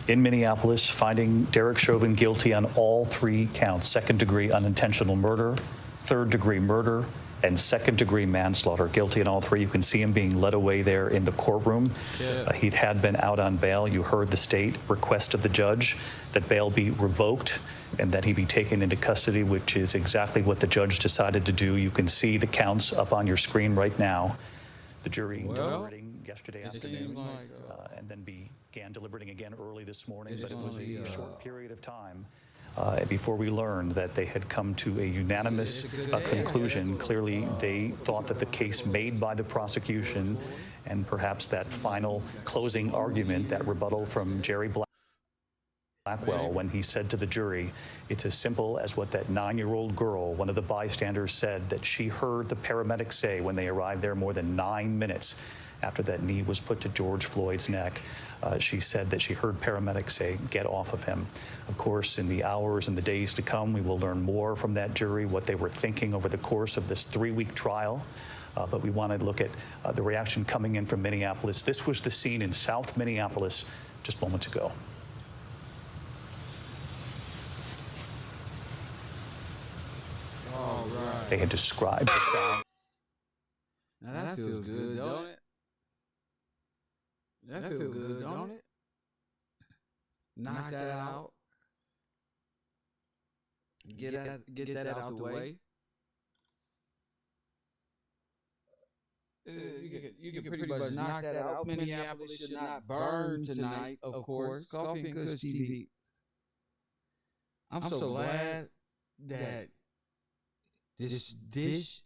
in Minneapolis, finding Derek Chauvin guilty on all 3 counts: second-degree unintentional murder, third-degree murder, and second-degree manslaughter. Guilty in all 3. You can see him being led away there in the courtroom. He had been out on bail. You heard the state request of the judge that bail be revoked and that he be taken into custody, which is exactly what the judge decided to do. You can see the counts up on your screen right now. The jury deliberating yesterday afternoon and then began deliberating again early this morning, but it was a short period of time before we learned that they had come to a unanimous conclusion. Clearly, they thought that the case made by the prosecution and perhaps that final closing argument, that rebuttal from Jerry Blackwell, when he said to the jury, it's as simple as what that 9-year-old girl, one of the bystanders, said that she heard the paramedics say when they arrived there more than 9 minutes after that knee was put to George Floyd's neck. She said that she heard paramedics say, get off of him. Of course, in the hours and the days to come, we will learn more from that jury, what they were thinking over the course of this 3-week trial. But we wanted to look at the reaction coming in from Minneapolis. This was the scene in South Minneapolis just moments ago. All right. They had described the sound. Now that feels good, don't it? That feels good, don't it? Knock that out. Get that out the way. You can pretty much knock that out. Minneapolis should not burn tonight, of course. Coffee and Kush TV. I'm so glad that this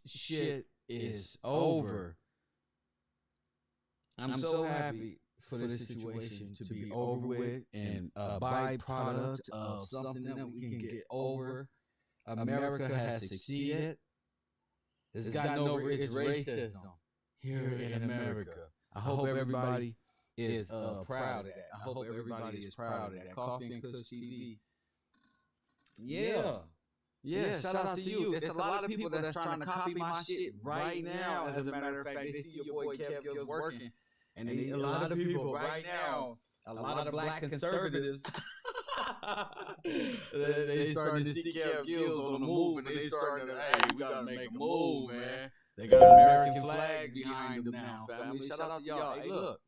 shit is over. I'm so happy for this situation to be over with and a byproduct of something that we can get over. America has succeeded. It's gotten over its racism here in America. I hope everybody is proud of that. I hope everybody is proud of that. Coffee and Kush TV. Yeah, shout out to you. There's a lot of people that's trying to copy my shit right now. As a matter of fact, they see your boy Kev Gills working. And a lot of people right now, a lot of black conservatives, they starting to see Kev Gills on the move, and they starting to, hey, we got to make a move, man. They got American flags behind them now, family. Shout out to y'all. Hey, look,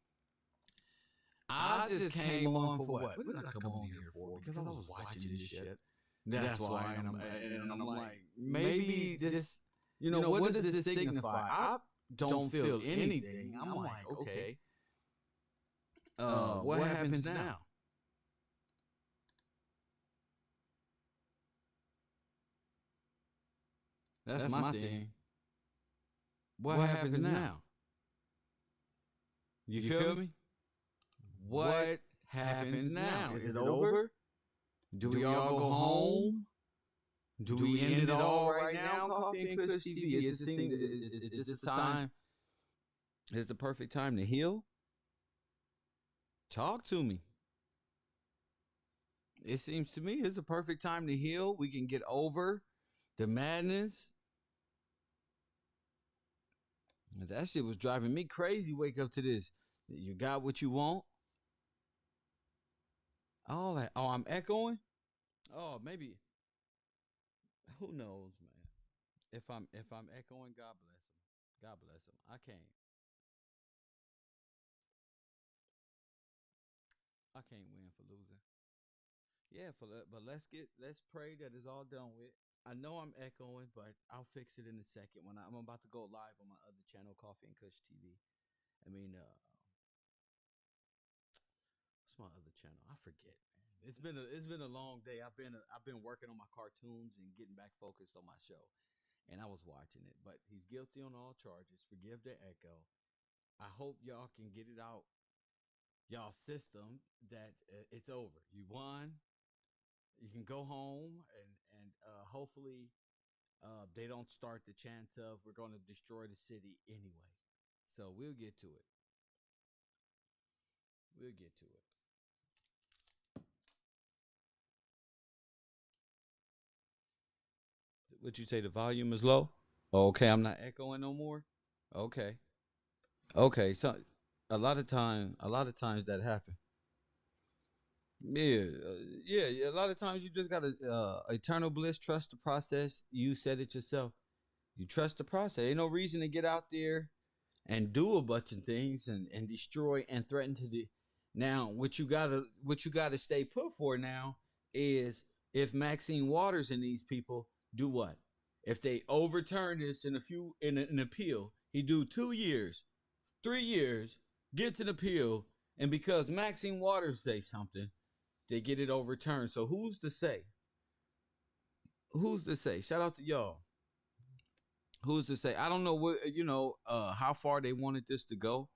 I just came on for what? What did I come on here for? Because I was watching this shit. That's why, and I'm like, maybe this, what does this signify? I don't feel anything. I'm like, okay, what happens now? That's my thing. What happens now? You feel me? What happens now? Is it over? Do we all go home? Do we end it all right now? Coffee and Kush TV. Is this the time? Is the perfect time to heal? Talk to me. It seems to me it's the perfect time to heal. We can get over the madness. That shit was driving me crazy. Wake up to this. You got what you want. All that. Oh, I'm echoing. Oh, maybe. Who knows, man? If I'm echoing, God bless him. God bless him. I can't win for losing. Yeah, but let's pray that it's all done with. I know I'm echoing, but I'll fix it in a second when I'm about to go live on my other channel, Coffee and Kush TV. I mean, what's my other channel? I forget, man. It's been a long day. I've been working on my cartoons and getting back focused on my show, and I was watching it. But he's guilty on all charges. Forgive the echo. I hope y'all can get it out, y'all system, that it's over. You won. You can go home, and hopefully they don't start the chant of we're going to destroy the city anyway. So we'll get to it. We'll get to it. Would you say the volume is low? Okay, I'm not echoing no more. Okay. So a lot of times that happens. Yeah, yeah. A lot of times you just gotta eternal bliss, trust the process. You said it yourself. You trust the process. Ain't no reason to get out there and do a bunch of things and destroy and threaten to do. Now, what you gotta stay put for now is if Maxine Waters and these people do what? If they overturn this in an appeal, he do 2 years, 3 years, gets an appeal, and because Maxine Waters say something, they get it overturned. So who's to say? Who's to say? Shout out to y'all. Who's to say? I don't know how far they wanted this to go,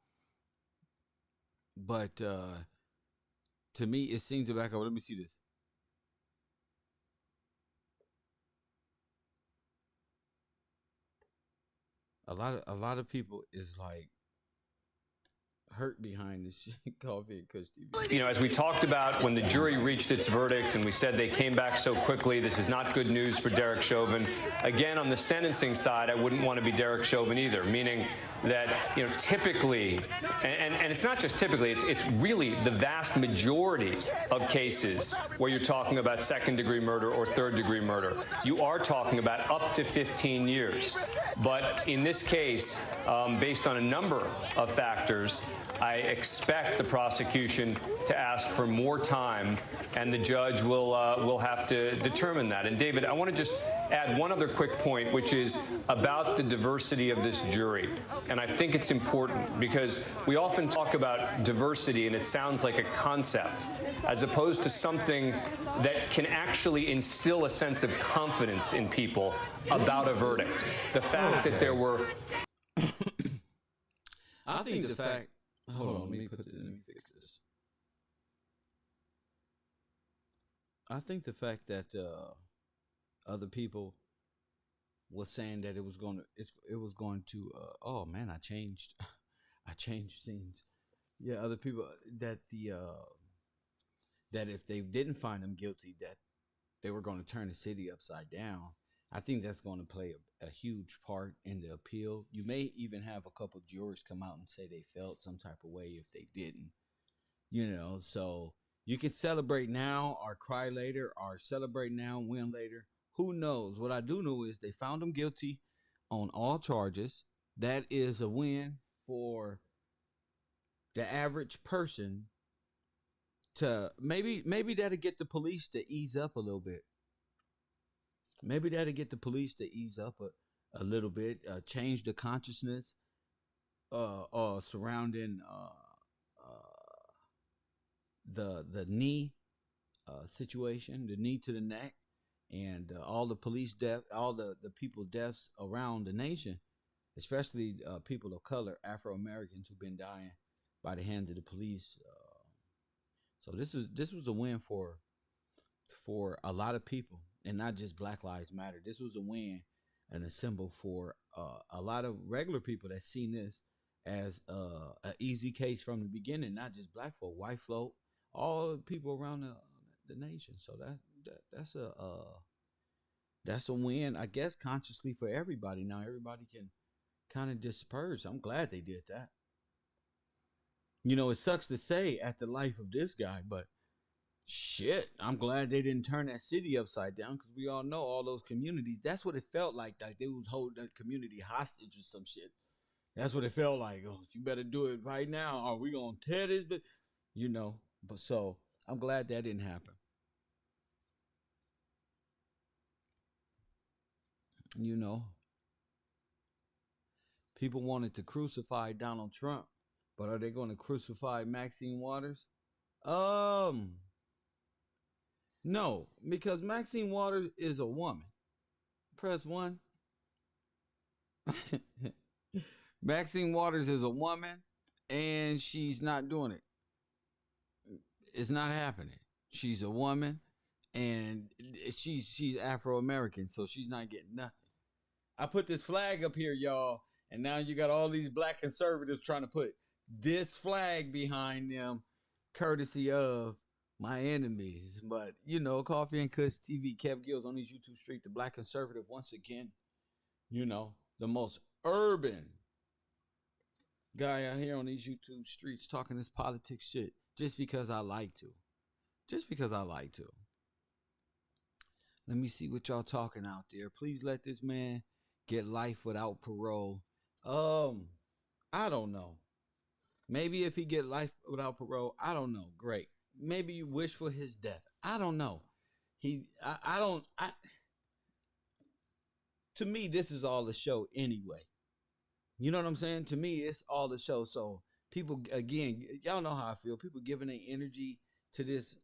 but to me, it seems to back over. Let me see this. A lot of people is like hurt behind this shit. Coffee and Kush TV. You know, as we talked about when the jury reached its verdict and we said they came back so quickly, this is not good news for Derek Chauvin. Again, on the sentencing side, I wouldn't want to be Derek Chauvin either, meaning that, you know, typically, and it's not just typically, it's really the vast majority of cases where you're talking about second-degree murder or third-degree murder. You are talking about up to 15 years. But in this case, based on a number of factors, I expect the prosecution to ask for more time, and the judge will have to determine that. And David, I want to just add one other quick point, which is about the diversity of this jury. And I think it's important because we often talk about diversity, and it sounds like a concept, as opposed to something that can actually instill a sense of confidence in people about a verdict. The fact that there were... I think the fact... Hold on, let me fix this. I think the fact that other people was saying that it was going to oh man, I changed scenes. Yeah, other people that that if they didn't find them guilty, that they were going to turn the city upside down. I think that's going to play a huge part in the appeal. You may even have a couple jurors come out and say they felt some type of way if they didn't. You know, so you can celebrate now or cry later or celebrate now and win later. Who knows? What I do know is they found him guilty on all charges. That is a win for the average person. To maybe that'll get the police to ease up a little bit. Maybe that'll get the police to ease up a little bit, change the consciousness surrounding the knee situation, the knee to the neck, and all the police death, all the people deaths around the nation, especially people of color, Afro-Americans who've been dying by the hands of the police. So this was a win for a lot of people, and not just Black Lives Matter. This was a win and a symbol for a lot of regular people that seen this as an easy case from the beginning, not just black folk, white folk, all people around the nation. So that's a win, I guess, consciously for everybody. Now everybody can kind of disperse. I'm glad they did that. You know, it sucks to say at the life of this guy, but shit, I'm glad they didn't turn that city upside down, because we all know all those communities. That's what it felt like they was holding that community hostage or some shit. That's what it felt like. Oh, you better do it right now, or we gonna tear this. But you know, but so I'm glad that didn't happen. You know, people wanted to crucify Donald Trump, but are they going to crucify Maxine Waters? No, because Maxine Waters is a woman. Press 1. Maxine Waters is a woman, and she's not doing it. It's not happening. She's a woman, and she's Afro-American, so she's not getting nothing. I put this flag up here, y'all, and now you got all these black conservatives trying to put this flag behind them, courtesy of my enemies. But, you know, Coffee and Kush TV, Kev Gills on these YouTube streets, the black conservative once again, you know, the most urban guy out here on these YouTube streets talking this politics shit just because I like to. just because I like to. Let me see what y'all talking out there. Please let this man get life without parole. I don't know. Maybe if he get life without parole, I don't know. Great. Maybe you wish for his death. I don't know. To me, this is all the show anyway. You know what I'm saying? To me, it's all the show. So people, again, y'all know how I feel. People giving their energy to this,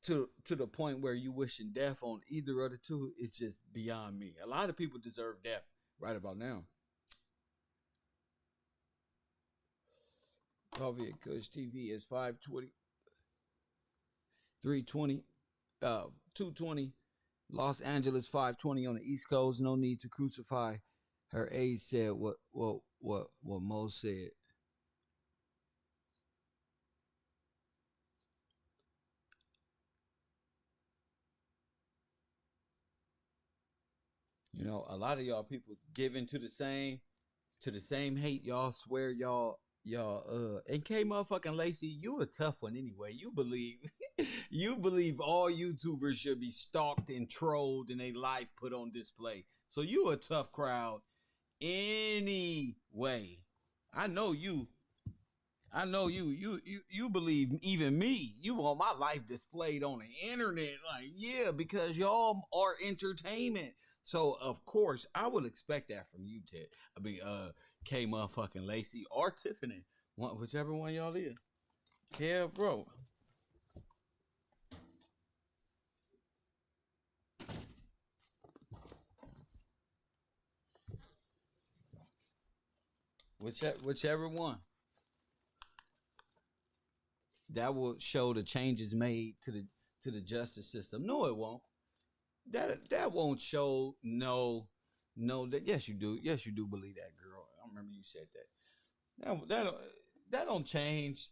to the point where you wishing death on either of the two is just beyond me. A lot of people deserve death right about now. Coffee at Kush TV is 520, 320, 220. Los Angeles 520 on the East Coast. No need to crucify. Her aide said what Mo said. You know, a lot of y'all people give into the same hate. Y'all swear y'all and K motherfucking Lacey, you a tough one anyway. You believe you believe all YouTubers should be stalked and trolled and their life put on display. So you a tough crowd anyway. I know you believe even me. You want my life displayed on the internet. Like, yeah, because y'all are entertainment. So of course I would expect that from you, Ted. I mean, K motherfucking Lacey or Tiffany, whichever one y'all is. Yeah, bro. Whichever one. That will show the changes made to the justice system. No, it won't. That won't show that. Yes, you do. Yes, you do believe that, girl. I remember you said that. That don't change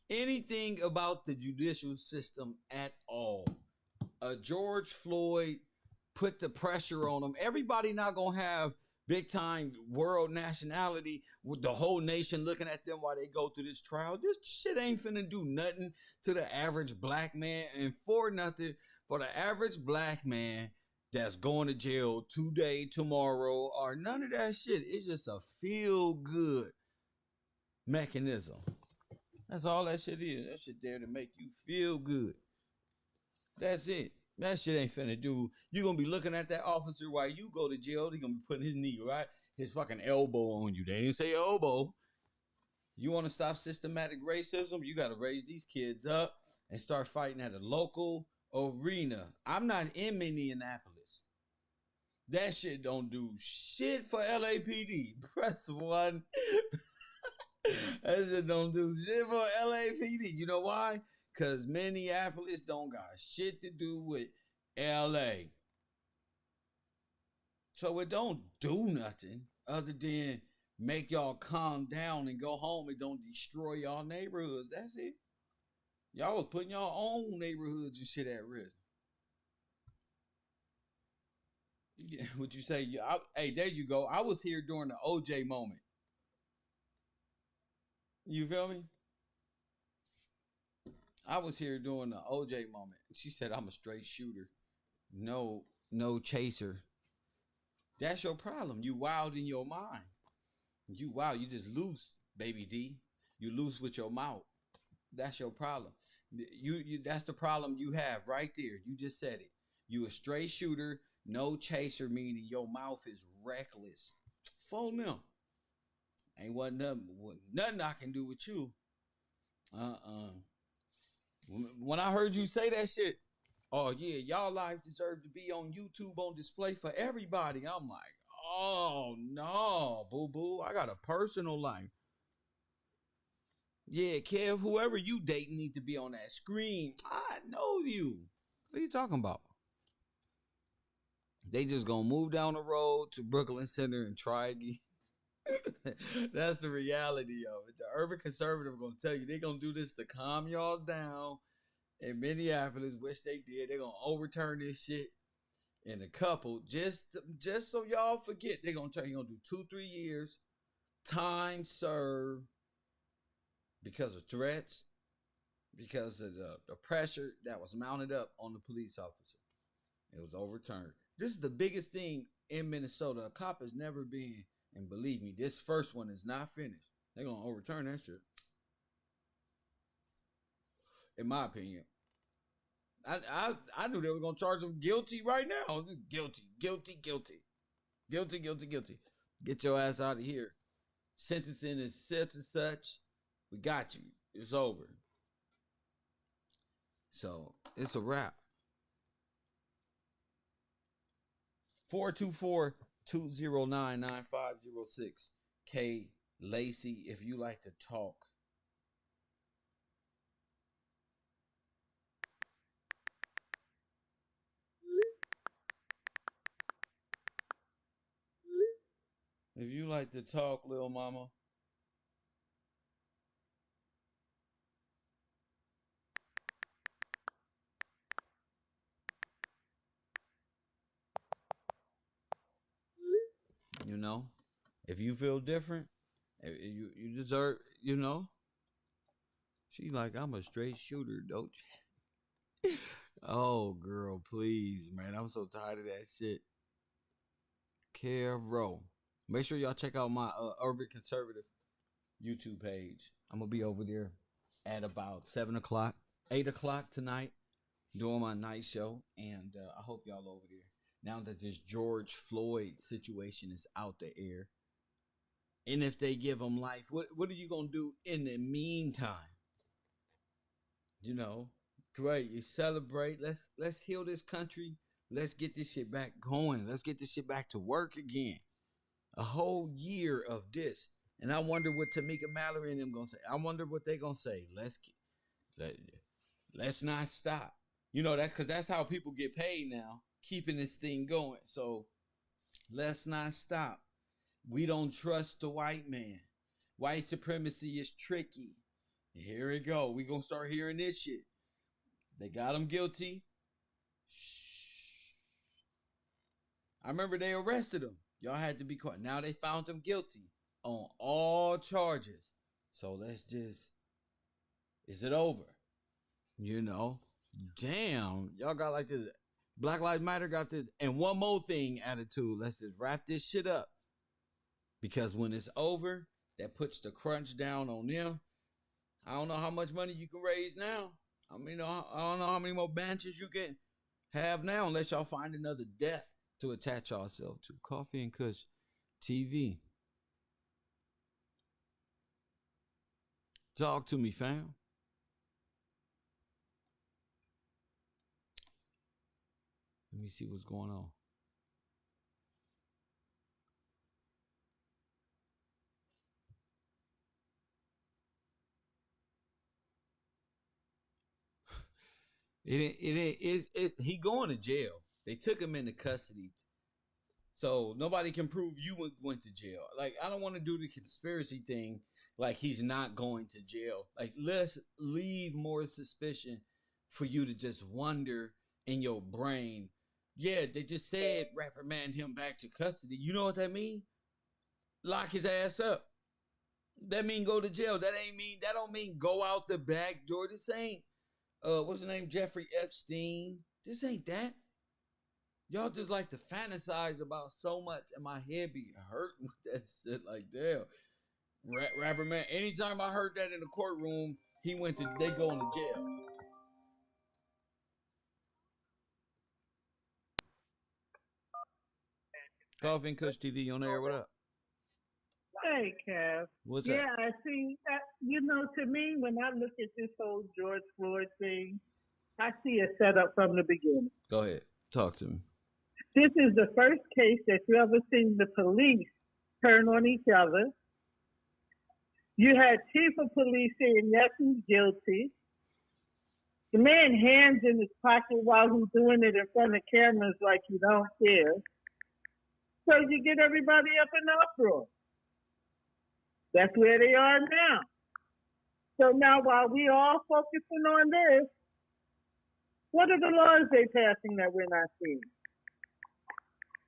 anything about the judicial system at all. George Floyd put the pressure on them. Everybody not gonna have big time world nationality with the whole nation looking at them while they go through this trial. This shit ain't finna do nothing to the average black man, and for nothing. For the average black man that's going to jail today, tomorrow, or none of that shit. It's just a feel-good mechanism. That's all that shit is. That shit there to make you feel good. That's it. That shit ain't finna do. You're going to be looking at that officer while you go to jail. He's going to be putting his knee, right? His fucking elbow on you. They didn't say elbow. You want to stop systematic racism? You got to raise these kids up and start fighting at a local arena. I'm not in Minneapolis. That shit don't do shit for LAPD. Press 1. That shit don't do shit for LAPD. You know why? Because Minneapolis don't got shit to do with LA. So it don't do nothing other than make y'all calm down and go home and don't destroy y'all neighborhoods. That's it. Y'all was putting y'all own neighborhoods and shit at risk. Yeah, what you say? Hey, there you go. I was here during the OJ moment. You feel me? I was here during the OJ moment. She said, I'm a straight shooter. No chaser. That's your problem. You wild in your mind. You wild. You just loose, baby D. You loose with your mouth. That's your problem. You that's the problem you have right there. You just said it. You a straight shooter, no chaser, meaning your mouth is reckless. Phone them. Ain't nothing I can do with you. When I heard you say that shit, oh yeah, y'all lives deserve to be on YouTube on display for everybody. I'm like, oh no, boo boo. I got a personal life. Yeah, Kev, whoever you dating need to be on that screen. I know you. What are you talking about? They just gonna move down the road to Brooklyn Center and try again. That's the reality of it. The urban conservative are gonna tell you they're gonna do this to calm y'all down in Minneapolis, which they did. They're gonna overturn this shit in a couple, just so y'all forget. They're gonna tell you gonna do 2-3 years, time served because of threats. because of the pressure that was mounted up on the police officer. It was overturned. This is the biggest thing in Minnesota. A cop has never been, and believe me, this first one is not finished. They're going to overturn that shit. In my opinion. I knew they were going to charge him guilty right now. Guilty. Get your ass out of here. Sentencing is such and such. We got you. It's over. So, it's a wrap. 424-209-9506. K. Lacey, if you like to talk. If you like to talk, little mama. You know, if you feel different, you deserve, you know. She like, I'm a straight shooter, don't you? Oh, girl, please, man. I'm so tired of that shit. Caro. Make sure y'all check out my Urban Conservative YouTube page. I'm going to be over there at about 7 o'clock, 8 o'clock tonight doing my night show. And I hope y'all over there. Now that this George Floyd situation is out the air. And if they give him life, what are you going to do in the meantime? You know, great. You celebrate. Let's heal this country. Let's get this shit back going. Let's get this shit back to work again. A whole year of this. And I wonder what Tamika Mallory and them going to say. I wonder what they going to say. Let's not stop. You know, that because that's how people get paid now, keeping this thing going. So let's not stop. We don't trust the white man. White supremacy is tricky. Here we go. We going to start hearing this shit. They got him guilty. Shh. I remember they arrested him. Y'all had to be quiet. Now they found him guilty on all charges. So let's just, is it over? You know, damn. Y'all got like this. Black Lives Matter got this. And one more thing, attitude. Let's just wrap this shit up. Because when it's over, that puts the crunch down on them. I don't know how much money you can raise now. I mean, I don't know how many more benches you can have now unless y'all find another death to attach yourself to. Coffee and Kush TV. Talk to me, fam. Let me see what's going on. He going to jail. They took him into custody. So nobody can prove you went to jail. Like, I don't want to do the conspiracy thing like he's not going to jail. Like, let's leave more suspicion for you to just wonder in your brain. Yeah, they just said reprimand him back to custody. You know what that mean? Lock his ass up. That mean go to jail. That don't mean go out the back door. This ain't what's his name? Jeffrey Epstein. This ain't that. Y'all just like to fantasize about so much, and my head be hurting with that shit. Like, damn. Rapper man, anytime I heard that in the courtroom, they going to jail. Coffee and Kush TV on air. What up? Hey, Kev. What's yeah, up? I see. You know, to me, when I look at this whole George Floyd thing, I see a setup from the beginning. Go ahead. Talk to me. This is the first case that you ever seen the police turn on each other. You had chief of police saying, yes, he's guilty. The man hands in his pocket while he's doing it in front of cameras like he don't care. So you get everybody up in uproar. That's where they are now. So now while we all focusing on this, what are the laws they passing that we're not seeing?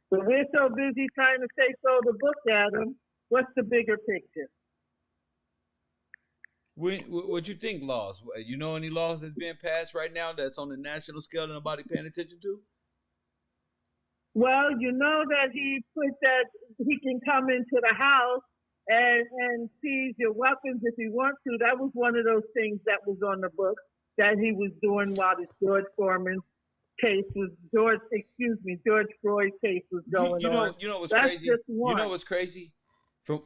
But we're so busy trying to say throw the book at them. What's the bigger picture? What you think laws? You know any laws that's being passed right now that's on the national scale that nobody paying attention to? Well, you know that he put that he can come into the house and seize your weapons if he wants to. That was one of those things that was on the book that he was doing while this George Floyd case was going on. You know what's That's crazy? just one. You know what's crazy? From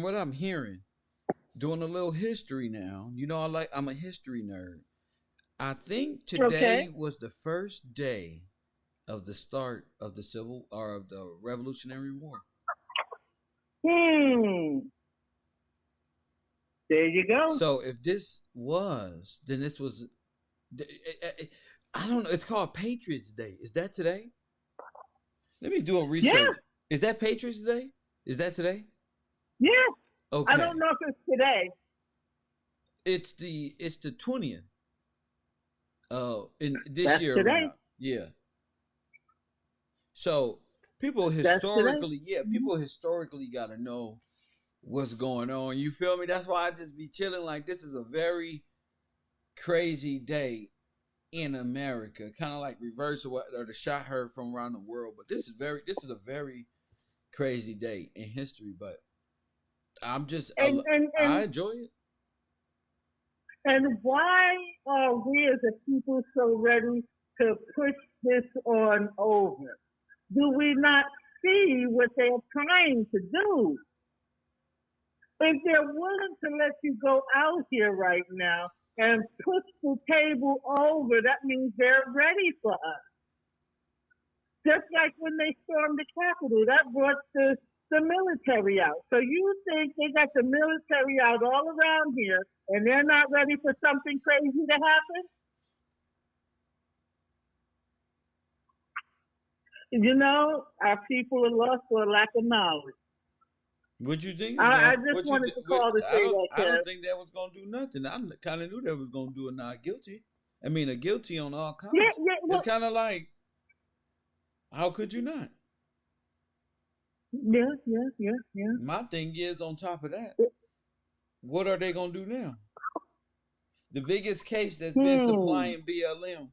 what I'm hearing, doing a little history now. You know, I'm a history nerd. I think today was the first day of the start of the the Revolutionary War. There you go. So if this was, then this was. I don't know. It's called Patriots Day. Is that today? Let me do a research. Yeah. Is that Patriots Day? Is that today? Yeah. Okay. I don't know if it's today. It's the 20th. In this That's year. today. Around. Yeah. So people historically got to know what's going on. You feel me? That's why I just be chilling. Like, this is a very crazy day in America, kind of like reverse of what or the shot heard from around the world. But this is a very crazy day in history. But I'm just I enjoy it. And why are we as a people so ready to push this on over? Do we not see what they're trying to do? If they're willing to let you go out here right now and push the table over, that means they're ready for us. Just like when they stormed the Capitol, that brought the military out. So you think they got the military out all around here and they're not ready for something crazy to happen? You know, our people are lost for a lack of knowledge. What you think? I just wanted to call to say that. I don't think that was going to do nothing. I kind of knew that was going to do a not guilty. I mean, a guilty on all counts. Yeah, well, it's kind of like, how could you not? Yeah. My thing is, on top of that, what are they going to do now? The biggest case that's been supplying BLM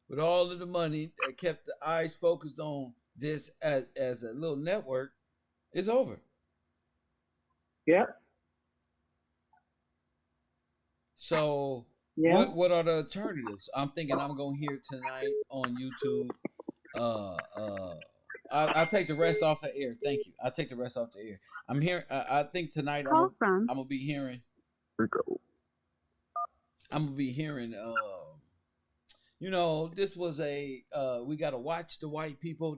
with all of the money that kept the eyes focused on this as a little network is over. Yep. So what are the alternatives? I'm thinking I'm gonna hear tonight on YouTube. I'll take the rest off the air. Thank you. I'll take the rest off the air. I'm hearing. I think tonight I'm gonna be hearing. I'm gonna be hearing. You know, this was we gotta watch the white people.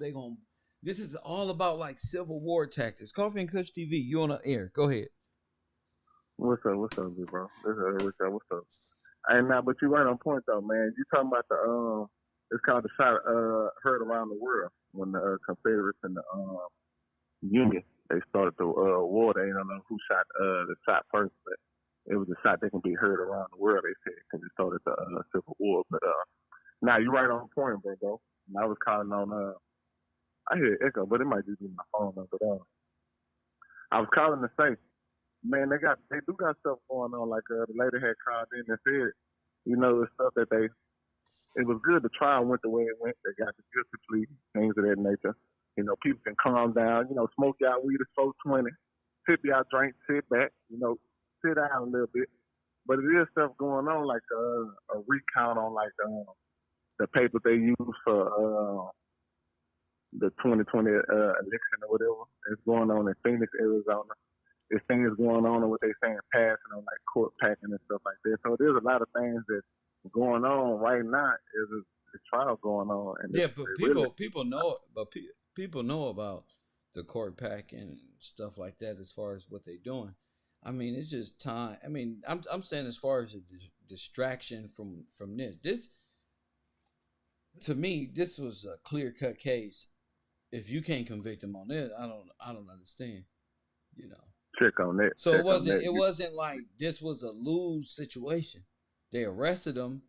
This is all about like Civil War tactics. Coffee and Kush TV, you on the air. Go ahead. What's up, big bro? What's up? Hey, now, but you right on point though, man. You talking about it's called the shot heard around the world when the Confederates and the Union they started the war. They don't know who shot the shot first, but it was a shot that can be heard around the world. They said because it started the Civil War. But now you're right on point, bro. And I was calling on I hear echo, but it might just be my phone. But I was calling to say, man, they do got stuff going on. Like the lady had called in and said, you know, the stuff that it was good. The trial went the way it went. They got the guilty plea, things of that nature. You know, people can calm down. You know, smoke y'all weed at 420, sip y'all drink, sit back. You know, sit down a little bit. But it is stuff going on, like a recount on like the papers they use for the 2020 election or whatever. It's going on in Phoenix, Arizona. This thing is going on and what they saying passing on like court packing and stuff like that. So there's a lot of things that's going on right now. There's a trial going on. And yeah, but people know about the court packing and stuff like that as far as what they're doing. I mean, it's just time. I mean, I'm saying as far as a distraction from this. This to me, this was a clear-cut case. If you can't convict them on this, I don't understand. You know. Check on that. So it wasn't like this was a lose situation. They arrested him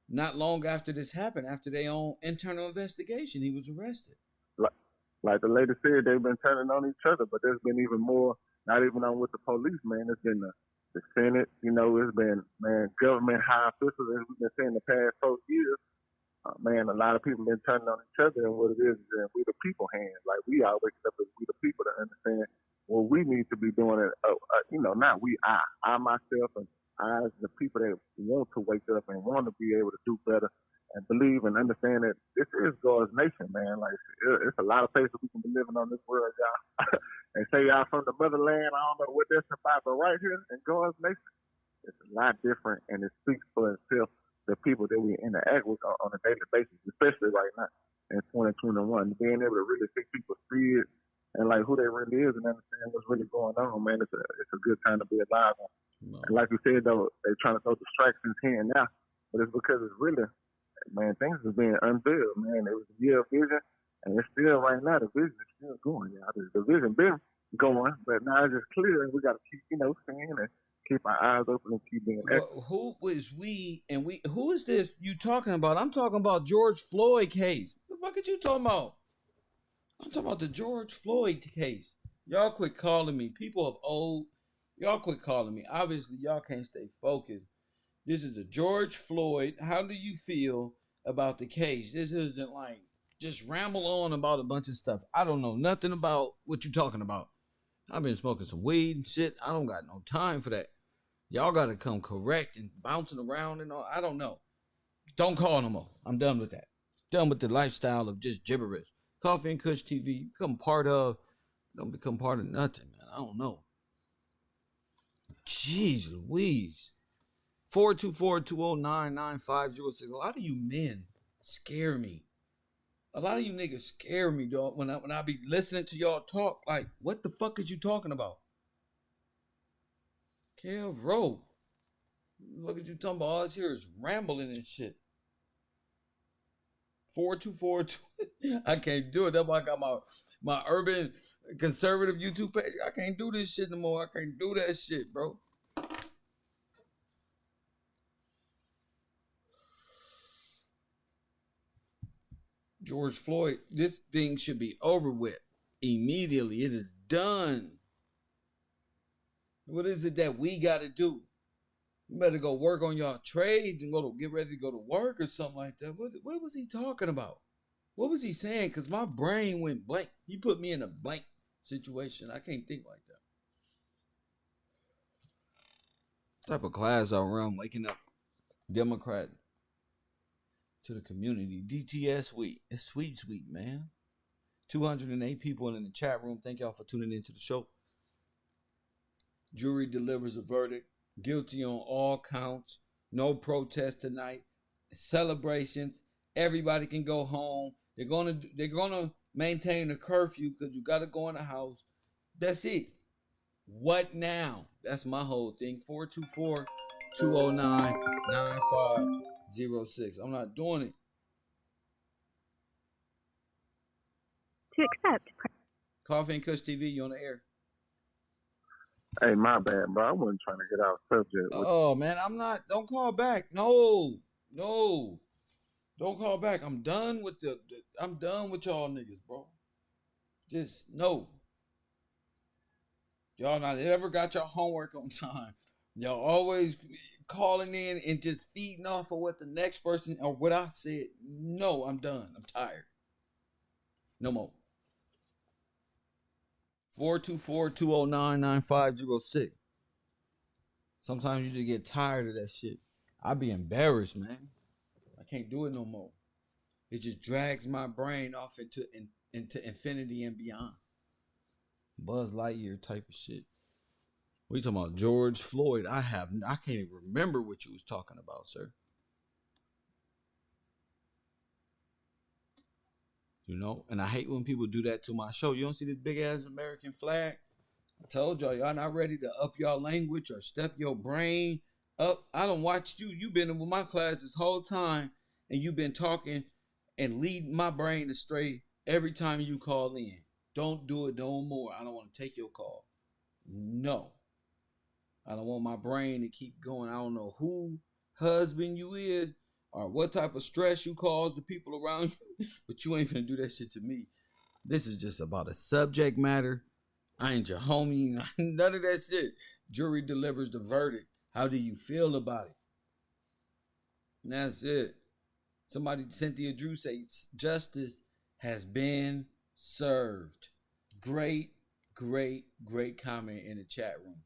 not long after this happened, after their own internal investigation. He was arrested. Like the lady said, they've been turning on each other, but there's been even more not even on with the police, man. It's been the Senate, it's been, man, government high officials, as we've been saying the past 4 years. Man, a lot of people been turning on each other, and what it is we the people hands. Like, we all waking up as we the people to understand what we need to be doing. Not we, I myself, and I as the people that want to wake up and want to be able to do better and believe and understand that this is God's nation, man. Like, it's a lot of places we can be living on this world, y'all. And say y'all from the motherland, I don't know what that's about, but right here in God's nation, it's a lot different, and it speaks for itself. The people that we interact with on a daily basis, especially right now in 2021, being able to really see people's fears and like who they really is and understand what's really going on, man. It's a good time to be alive. No. And like you said, though, they're trying to throw distractions here and now, but it's because it's really, man, things is being unveiled, man. It was a year of vision, and it's still right now. The vision is still going, y'all. The vision been going, but now it's just clear, and we got to keep, seeing and keep our eyes open and keep being active. Who is we? Who is this you talking about? I'm talking about George Floyd case. What the fuck are you talking about? I'm talking about the George Floyd case. Y'all quit calling me. People of old, y'all quit calling me. Obviously, y'all can't stay focused. This is the George Floyd. How do you feel about the case? This isn't like just ramble on about a bunch of stuff. I don't know nothing about what you're talking about. I've been smoking some weed and shit. I don't got no time for that. Y'all got to come correct and bouncing around and all. I don't know. Don't call no more. I'm done with that. Done with the lifestyle of just gibberish. Coffee and Kush TV. Don't become part of nothing, man. I don't know. Jeez Louise. 424-209-9506. A lot of you men scare me. A lot of you niggas scare me, dog. When I be listening to y'all talk, like, what the fuck is you talking about? Kev Rowe. Look at you talking about. All I hear is rambling and shit. 424. I can't do it. That's why I got my urban conservative YouTube page. I can't do this shit no more. I can't do that shit, bro. George Floyd, this thing should be over with immediately. It is done. What is it that we got to do? You better go work on your trades and get ready to go to work or something like that. What was he talking about? What was he saying? Because my brain went blank. He put me in a blank situation. I can't think like that. What type of class I run waking up Democrat to the community. DTS week. It's sweeps week, man. 208 people in the chat room. Thank y'all for tuning into the show. Jury delivers a verdict. Guilty on all counts. No protest tonight. Celebrations. Everybody can go home. They're gonna maintain the curfew because you gotta go in the house. That's it. What now? That's my whole thing. 424-209-9506. I'm not doing it. To accept. Coffee and Kush TV, you on the air. Hey, my bad, bro. I wasn't trying to get out of subject. Oh, man, I'm not. Don't call back. No. Don't call back. I'm done with I'm done with y'all niggas, bro. Just no. Y'all not ever got your homework on time. Y'all always calling in and just feeding off of what the next person or what I said. No, I'm done. I'm tired. No more. 424-209-9506. Sometimes you just get tired of that shit. I be embarrassed, man. I can't do it no more. It just drags my brain off into infinity and beyond. Buzz Lightyear type of shit. We talking about George Floyd. I can't even remember what you was talking about, sir. You know, and I hate when people do that to my show. You don't see this big ass American flag? I told y'all not ready to up y'all language or step your brain up. I don't watch you. You've been in with my class this whole time, and you've been talking and leading my brain astray every time you call in. Don't do it no more. I don't want to take your call. No. I don't want my brain to keep going. I don't know who husband you is or what type of stress you cause the people around you, but you ain't finna do that shit to me. This is just about a subject matter I ain't your homie. None of that shit. Jury delivers the verdict. How do you feel about it? And that's it. Somebody, Cynthia Drew, say justice has been served. Great, great, great comment in the chat room.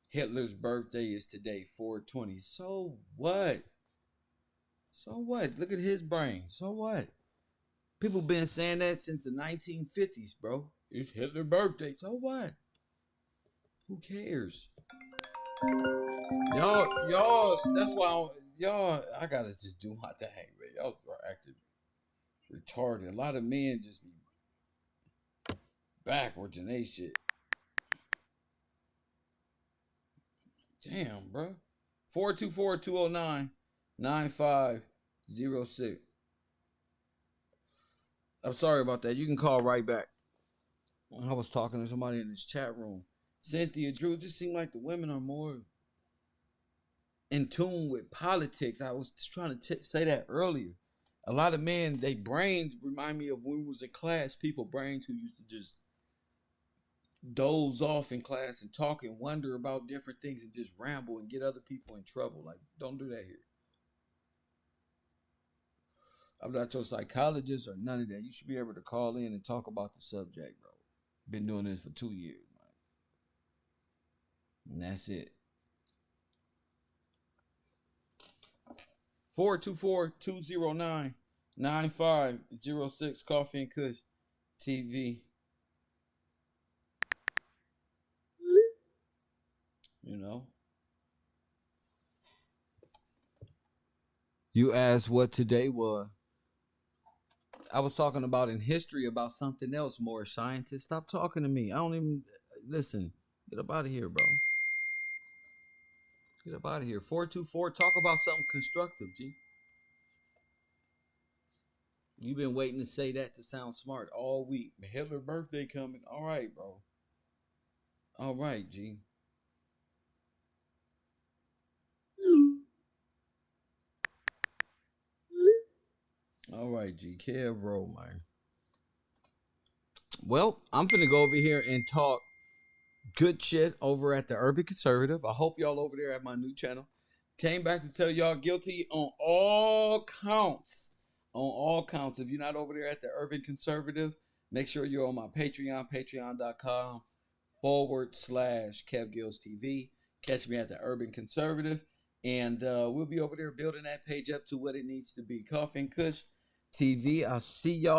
Hitler's birthday is today, 4/20. So what? So what? Look at his brain. So what? People been saying that since the 1950s, bro. It's Hitler's birthday. So what? Who cares? Y'all, that's why I gotta just do my thing, man. Y'all are acting retarded. A lot of men just be backwards in they shit. Damn, bro. 424-209-9506. I'm sorry about that. You can call right back. I was talking to somebody in this chat room. Cynthia Drew, it just seemed like the women are more in tune with politics. I was just trying to say that earlier. A lot of men, they brains remind me of when we was in class. People brains who used to just doze off in class and talk and wonder about different things and just ramble and get other people in trouble. Like, don't do that here. I'm not your psychologist or none of that. You should be able to call in and talk about the subject, bro. Been doing this for 2 years, man. And that's it. 424-209-9506. Coffee and Kush TV. You know. You asked what today was. I was talking about in history about something else more. Scientists, stop talking to me. I don't even listen. Get up out of here, bro. Get up out of here. 424. Talk about something constructive, G. You've been waiting to say that to sound smart all week. Hitler's birthday coming. All right, bro. All right, G. All right, G. Kev roll, man. Well, I'm finna go over here and talk good shit over at the Urban Conservative. I hope y'all over there at my new channel. Came back to tell y'all guilty on all counts. On all counts. If you're not over there at the Urban Conservative, make sure you're on my Patreon, patreon.com/KevGillsTV. Catch me at the Urban Conservative. And we'll be over there building that page up to what it needs to be. Coffee and Kush TV. I'll see y'all.